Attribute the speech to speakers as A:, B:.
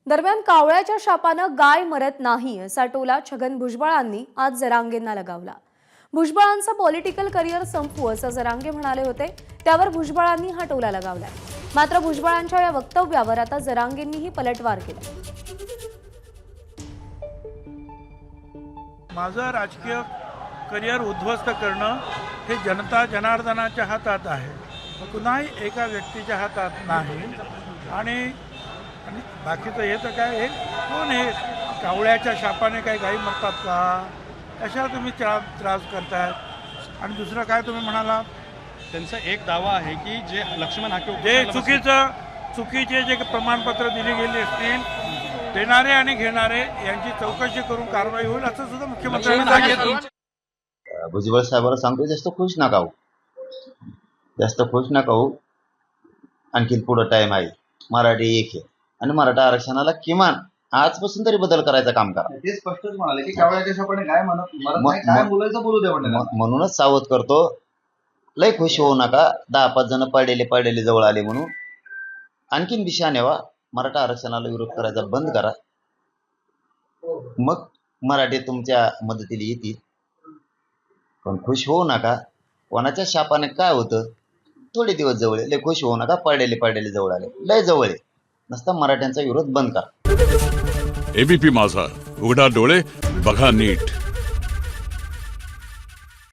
A: दरम्यान कावळ्याच्या शापानं गाय मरत नाही असा टोला छगन भुजबळांनी आज जरांगेंना लगावला। भुजबळांचं पॉलिटिकल करिअर संपवू असं जरांगे म्हणाले होते, त्यावर भुजबळांनी हा टोला लगावलाय। मात्र भुजबळांच्या या वक्तव्यावर आता जरांगेंनीही पलटवार केला।
B: माझं राजकीय करिअर उद्ध्वस्त करणं हे जनता जनार्दनाच्या हातात आहे, कुणाही एका व्यक्तीच्या हातात नाही। आणि बाकीचं हे तर काय, हे कोण हे कावळ्याच्या शापाने काही गायी मरतात का, अशा तुम्ही त्रास करताय। आणि दुसरं काय तुम्ही म्हणाला,
C: त्यांचा एक दावा आहे की जे लक्ष्मण हाके
B: जे चुकीचे जे प्रमाणपत्र दिली गेली असतील, देणारे आणि घेणारे यांची चौकशी करून कारवाई होईल असं सुद्धा मुख्यमंत्र्यांनी सांगितलं।
D: भुजबळ साहेबांना सांगतो, जास्त खुश नका होऊ, जास्त खुश नका होऊ। आणखीन पुढं टाइम आहे, मराठी एक आहे आणि मराठा आरक्षणाला किमान आजपासून तरी बदल करायचं काम करा।
E: ते स्पष्टच म्हणाले की कावळ्याच्या शापाने काय मरत नाही, काय बोलायचं बोलू द्या म्हणलं।
D: म्हणूनच सावध करतो, लय खुश होऊ नका। 10-5 जण पडलेले जवळ आले म्हणून आणखीन विषय नेवा, मराठा आरक्षणाला विरोध करायचा बंद करा, मग मराठी तुमच्या मदतीला येतील। पण खुश होऊ नका, कोणाच्या शापाने काय होतं, थोडे दिवस जवळ लय खुश होऊ नका। पडलेले जवळ आले, लय जवळ आहे, नसता मराठ्यांचा विरोध बंद करा।
F: एबीपी माझा, उघडा डोळे बघा नीट।